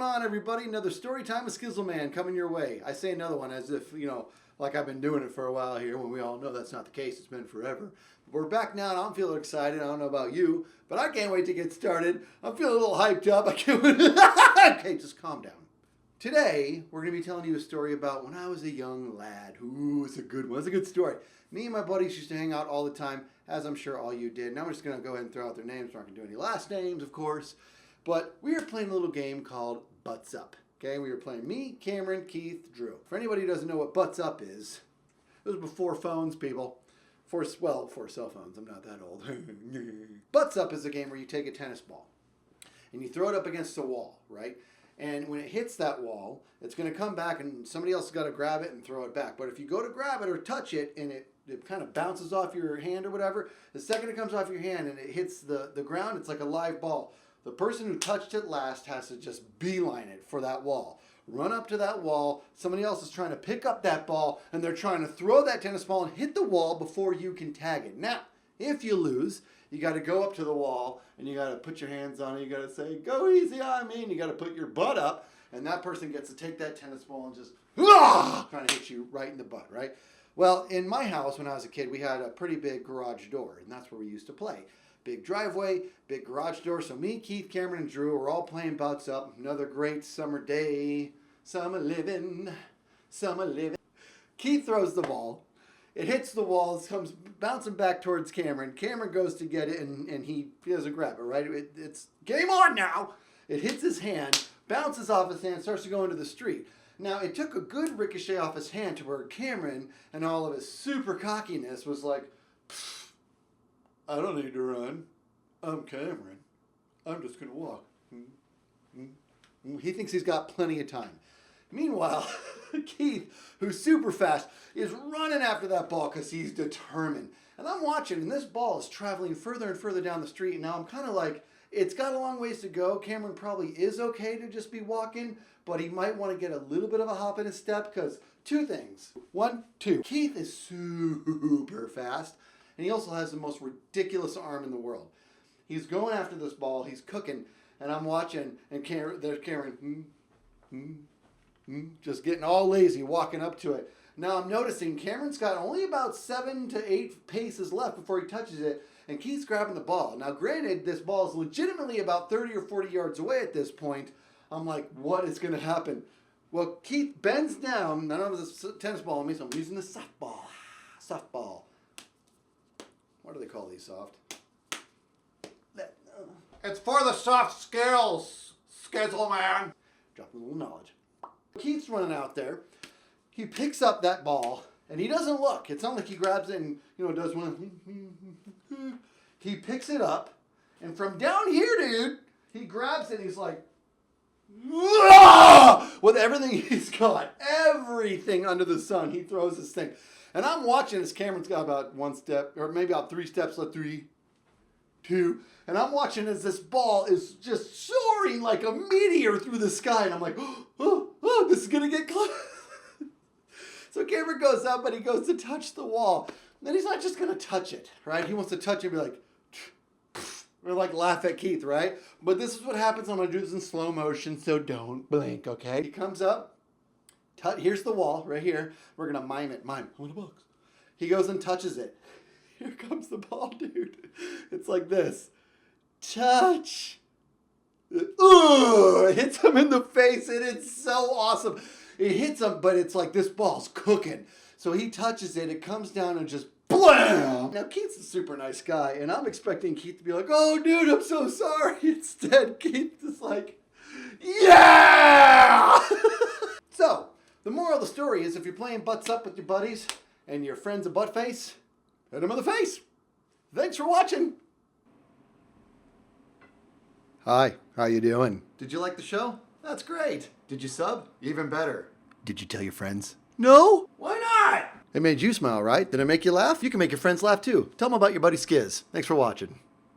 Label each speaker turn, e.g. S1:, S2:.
S1: going on, everybody? Another story time with Skizzleman coming your way. I say another one as if, like I've been doing it for a while here, when we all know that's not the case. It's been forever. But we're back now, and I'm feeling excited. I don't know about you, but I can't wait to get started. I'm feeling a little hyped up. I can't wait. Okay, just calm down. Today, we're going to be telling you a story about when I was a young lad. Ooh, it's a good one. It's a good story. Me and my buddies used to hang out all the time, as I'm sure all you did. Now we're just going to go ahead and throw out their names. We're not going to do any last names, of course. But we were playing a little game called Butts Up. Okay, we were playing me, Cameron, Keith, Drew. For anybody who doesn't know what Butts Up is, it was before phones, people. Before cell phones. I'm not that old. Butts Up is a game where you take a tennis ball and you throw it up against a wall, right? And when it hits that wall, it's going to come back and somebody else has got to grab it and throw it back. But if you go to grab it or touch it and it kind of bounces off your hand or whatever, the second it comes off your hand and it hits the ground, it's like a live ball. The person who touched it last has to just beeline it for that wall. Run up to that wall. Somebody else is trying to pick up that ball, and they're trying to throw that tennis ball and hit the wall before you can tag it. Now, if you lose, you got to go up to the wall, and you got to put your hands on it. You got to say, "Go easy on me," and you got to put your butt up, and that person gets to take that tennis ball and just kind of hit you right in the butt, right? Well, in my house when I was a kid, we had a pretty big garage door, and that's where we used to play. Big driveway, big garage door. So me, Keith, Cameron, and Drew were all playing Butts Up. Another great summer day. Summer living. Summer living. Keith throws the ball. It hits the wall. It comes bouncing back towards Cameron. Cameron goes to get it, and he doesn't grab it, right? It's game on now. It hits his hand, bounces off his hand, starts to go into the street. Now, it took a good ricochet off his hand to where Cameron, and all of his super cockiness, was like, I don't need to run. I'm Cameron. I'm just going to walk. He thinks he's got plenty of time. Meanwhile, Keith, who's super fast, is running after that ball because he's determined. And I'm watching, and this ball is traveling further and further down the street. And now I'm kind of like, it's got a long ways to go. Cameron probably is okay to just be walking, but he might want to get a little bit of a hop in his step because two things. One, two. Keith is super fast. And he also has the most ridiculous arm in the world. He's going after this ball. He's cooking. And I'm watching. And there's Cameron. Just getting all lazy, walking up to it. Now I'm noticing Cameron's got only about 7 to 8 paces left before he touches it. And Keith's grabbing the ball. Now granted, this ball is legitimately about 30 or 40 yards away at this point. I'm like, what is going to happen? Well, Keith bends down. I don't have this tennis ball on me, so I'm using the softball. Softball. What do they call these soft?
S2: It's for the soft skills, Skizzleman.
S1: Dropping a little knowledge. Keith's running out there. He picks up that ball, and he doesn't look. It's not like he grabs it and, does one. He picks it up, and from down here, dude, he grabs it, and he's like, with everything he's got, everything under the sun, he throws this thing. And I'm watching as Cameron's got about 1 step, or maybe about 3 steps left, 3, 2. And I'm watching as this ball is just soaring like a meteor through the sky. And I'm like, oh, this is going to get close. So Cameron goes up and he goes to touch the wall. And then he's not just going to touch it, right? He wants to touch it and be like, or like laugh at Keith, right? But this is what happens. I'm going to do this in slow motion, so don't blink, okay? He comes up. Here's the wall right here. We're going to mime it. I'm in a box. He goes and touches it. Here comes the ball, dude. It's like this. Touch. Ooh, it hits him in the face, and it's so awesome. It hits him, but it's like this ball's cooking. So he touches it. It comes down and just blam. Now, Keith's a super nice guy, and I'm expecting Keith to be like, oh, dude, I'm so sorry. Instead, Keith is like, yeah! So, the moral of the story is if you're playing Butts Up with your buddies and your friend's a butt face, hit him in the face. Thanks for watching. Hi, how you doing? Did you like the show? That's great. Did you sub? Even better. Did you tell your friends? No? Why not? It made you smile, right? Did it make you laugh? You can make your friends laugh too. Tell them about your buddy Skiz. Thanks for watching.